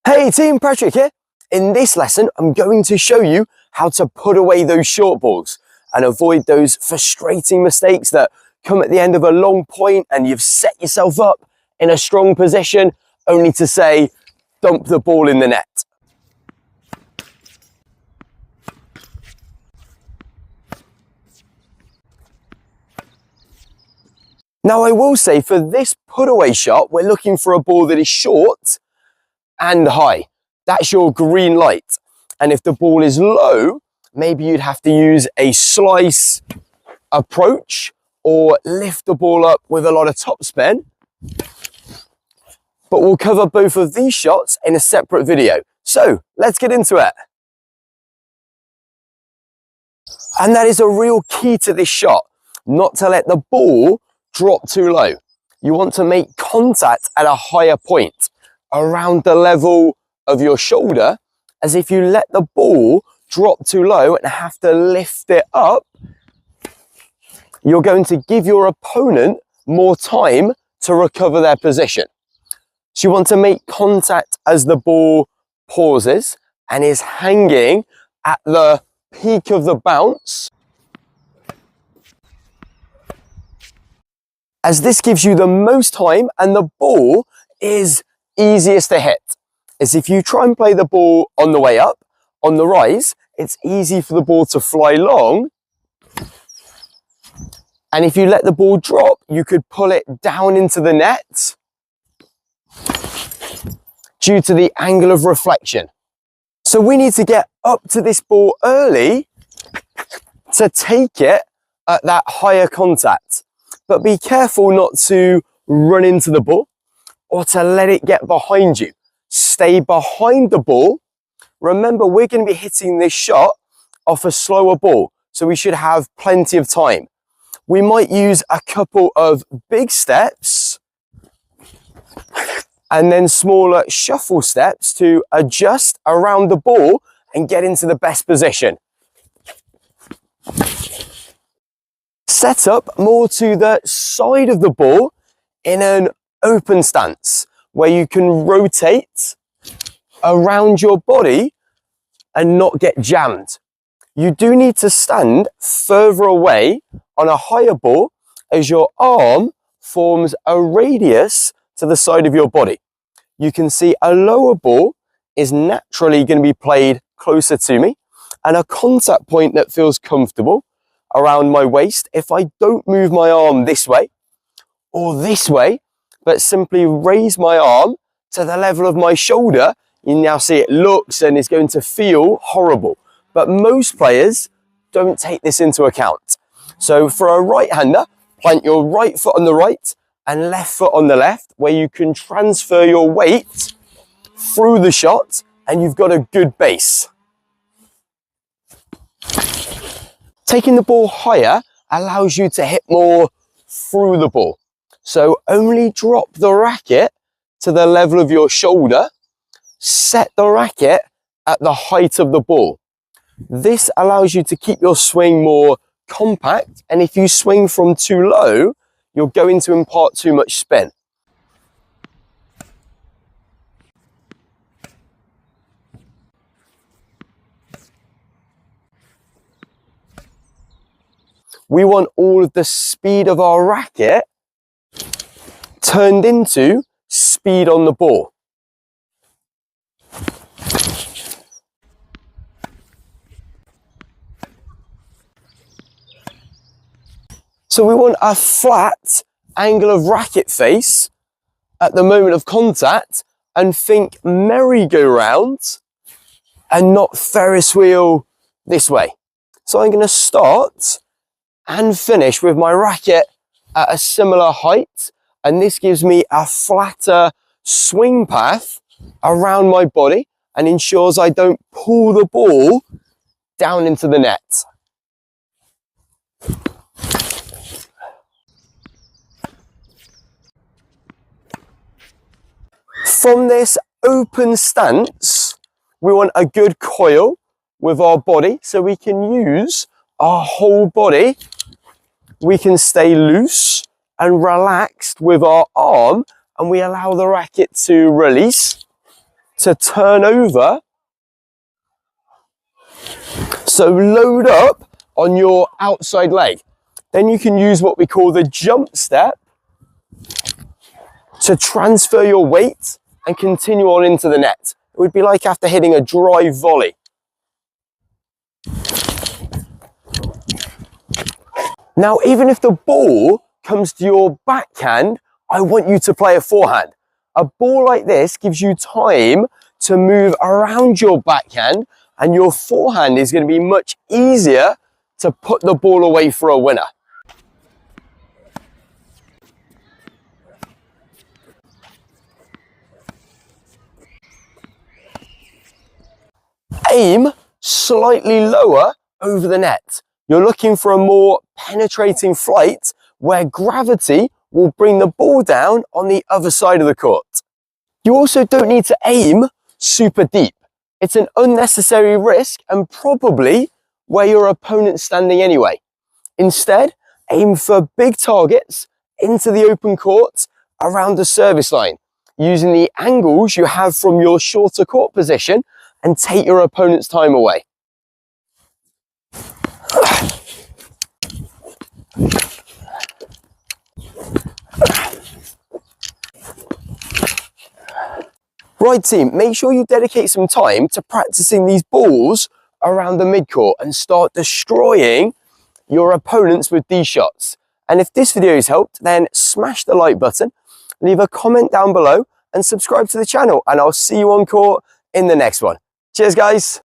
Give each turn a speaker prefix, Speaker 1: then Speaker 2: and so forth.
Speaker 1: Hey team, Patrick here. In this lesson, I'm going to show you how to put away those short balls and avoid those frustrating mistakes that come at the end of a long point and you've set yourself up in a strong position only to say, dump the ball in the net. Now I will say for this put away shot, we're looking for a ball that is short and high. That's your green light. And if the ball is low, maybe you'd have to use a slice approach or lift the ball up with a lot of topspin. But we'll cover both of these shots in a separate video. So let's get into it. And that is a real key to this shot, not to let the ball drop too low. You want to make contact at a higher point, around the level of your shoulder, as if you let the ball drop too low and have to lift it up, you're going to give your opponent more time to recover their position. So you want to make contact as the ball pauses and is hanging at the peak of the bounce, as this gives you the most time and the ball is easiest to hit. As if you try and play the ball on the way up, on the rise, it's easy for the ball to fly long. And if you let the ball drop, you could pull it down into the net due to the angle of reflection. So we need to get up to this ball early to take it at that higher contact. But be careful not to run into the ball or to let it get behind you. Stay behind the ball. Remember, we're going to be hitting this shot off a slower ball, so we should have plenty of time. We might use a couple of big steps and then smaller shuffle steps to adjust around the ball and get into the best position. Set up more to the side of the ball in an open stance where you can rotate around your body and not get jammed. You do need to stand further away on a higher ball as your arm forms a radius to the side of your body. You can see a lower ball is naturally going to be played closer to me and a contact point that feels comfortable around my waist. If I don't move my arm this way or this way, but simply raise my arm to the level of my shoulder, you now see it looks and is going to feel horrible. But most players don't take this into account. So for a right-hander, plant your right foot on the right and left foot on the left, where you can transfer your weight through the shot and you've got a good base. Taking the ball higher allows you to hit more through the ball. So only drop the racket to the level of your shoulder, set the racket at the height of the ball. This allows you to keep your swing more compact, and if you swing from too low, you're going to impart too much spin. We want all of the speed of our racket turned into speed on the ball. So we want a flat angle of racket face at the moment of contact, and think merry-go-round and not Ferris wheel this way. So I'm going to start and finish with my racket at a similar height, and this gives me a flatter swing path around my body and ensures I don't pull the ball down into the net. From this open stance, we want a good coil with our body so we can use our whole body. We can stay loose and relaxed with our arm, and we allow the racket to release, to turn over. So load up on your outside leg. Then you can use what we call the jump step to transfer your weight and continue on into the net. It would be like after hitting a drive volley. Now, even if the ball comes to your backhand, I want you to play a forehand. A ball like this gives you time to move around your backhand, and your forehand is going to be much easier to put the ball away for a winner. Aim slightly lower over the net. You're looking for a more penetrating flight where gravity will bring the ball down on the other side of the court. You also don't need to aim super deep. It's an unnecessary risk and probably where your opponent's standing anyway. Instead, aim for big targets into the open court around the service line, using the angles you have from your shorter court position, and take your opponent's time away. Right team, make sure you dedicate some time to practicing these balls around the midcourt and start destroying your opponents with these shots. And if this video has helped, then smash the like button, leave a comment down below and subscribe to the channel, and I'll see you on court in the next one. Cheers guys.